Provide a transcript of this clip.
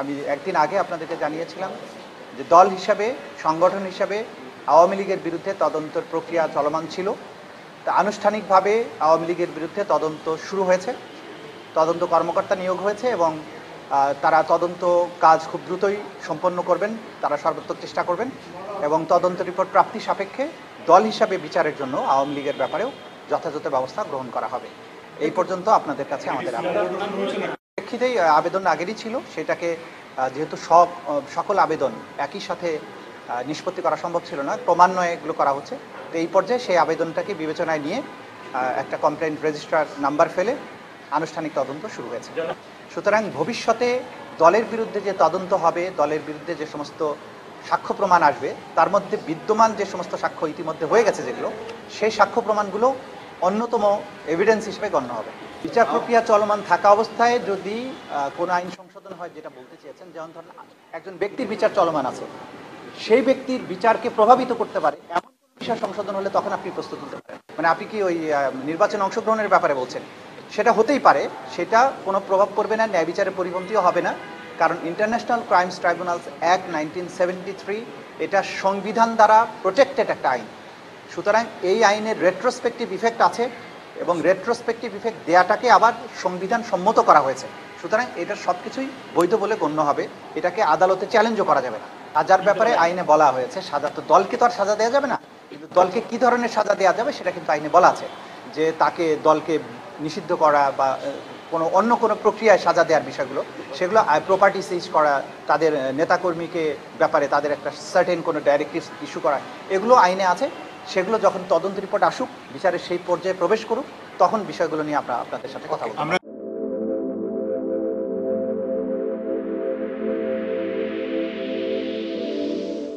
আমি একদিন আগে আপনাদেরকে জানিয়েছিলাম যে দল হিসাবে, সংগঠন হিসাবে আওয়ামী লীগের বিরুদ্ধে তদন্তের প্রক্রিয়া চলমান ছিল। তা আনুষ্ঠানিকভাবে আওয়ামী লীগের বিরুদ্ধে তদন্ত শুরু হয়েছে, তদন্ত কর্মকর্তা নিয়োগ হয়েছে এবং তারা তদন্ত কাজ খুব দ্রুতই সম্পন্ন করবেন, তারা সর্বোত্তম চেষ্টা করবেন এবং তদন্ত রিপোর্ট প্রাপ্তি সাপেক্ষে দল হিসাবে বিচারের জন্য আওয়ামী লীগের ব্যাপারেও যথাযথ ব্যবস্থা গ্রহণ করা হবে। এই পর্যন্ত আপনাদের কাছে আমাদের প্রেক্ষিতেই আবেদন আগেরই ছিল, সেটাকে যেহেতু সকল আবেদন একই সাথে নিষ্পত্তি করা সম্ভব ছিল না, ক্রমান্বয়ে এগুলো করা হচ্ছে। তো এই পর্যায়ে সেই আবেদনটাকে বিবেচনায় নিয়ে একটা কমপ্লেইন্ট রেজিস্ট্রার নাম্বার ফেলে আনুষ্ঠানিক তদন্ত শুরু হয়েছে। সুতরাং ভবিষ্যতে দলের বিরুদ্ধে যে তদন্ত হবে, দলের বিরুদ্ধে যে সমস্ত সাক্ষ্য প্রমাণ আসবে, তার মধ্যে বিদ্যমান যে সমস্ত সাক্ষ্য ইতিমধ্যে হয়ে গেছে যেগুলো, সেই সাক্ষ্য প্রমাণগুলো অন্যতম এভিডেন্স হিসেবে গণ্য হবে। বিচার প্রক্রিয়া চলমান থাকা অবস্থায় যদি কোনো আইন সংশোধন হয়, যেটা বলতে চেয়েছেন, যেমন ধরুন একজন ব্যক্তির বিচার চলমান আছে, সেই ব্যক্তির বিচারকে প্রভাবিত করতে পারে এমন কোনো বিষয় সংশোধন হলে তখন আপনি প্রস্তুত হতে পারেন। মানে আপনি কি ওই নির্বাচনে অংশগ্রহণের ব্যাপারে বলছেন? সেটা হতেই পারে, সেটা কোনো প্রভাব পড়বে না, ন্যায় বিচারের পরিপন্থীও হবে না, কারণ ইন্টারন্যাশনাল ক্রাইমস ট্রাইব্যুনালস অ্যাক্ট 1973 এটা সংবিধান দ্বারা প্রোটেক্টেড একটা আইন। সুতরাং এই আইনের রেট্রোস্পেক্টিভ ইফেক্ট আছে এবং রেট্রোস্পেক্টিভ ইফেক্ট দেওয়াটাকে আবার সংবিধান সম্মত করা হয়েছে। সুতরাং এটা সব কিছুই বৈধ বলে গণ্য হবে, এটাকে আদালতে চ্যালেঞ্জও করা যাবে না। সাজার ব্যাপারে আইনে বলা হয়েছে, সাজা তো দলকে তো আর সাজা দেওয়া যাবে না, কিন্তু দলকে কী ধরনের সাজা দেওয়া যাবে সেটা কিন্তু আইনে বলা আছে, যে তাকে দলকে নিষিদ্ধ করা বা অন্য কোনো প্রক্রিয়ায় সাজা দেওয়ার বিষয়গুলো, সেগুলো প্রপার্টি সিজ করা, তাদের নেতাকর্মীকে ব্যাপারে তাদের একটা সার্টেন কোনো ডাইরেক্টিভ ইস্যু করা, এগুলো আইনে আছে। সেগুলো যখন তদন্ত রিপোর্ট আসুক, বিচারের সেই পর্যায়ে প্রবেশ করুক, তখন বিষয়গুলো নিয়ে আপনাদের সাথে কথা বলবো।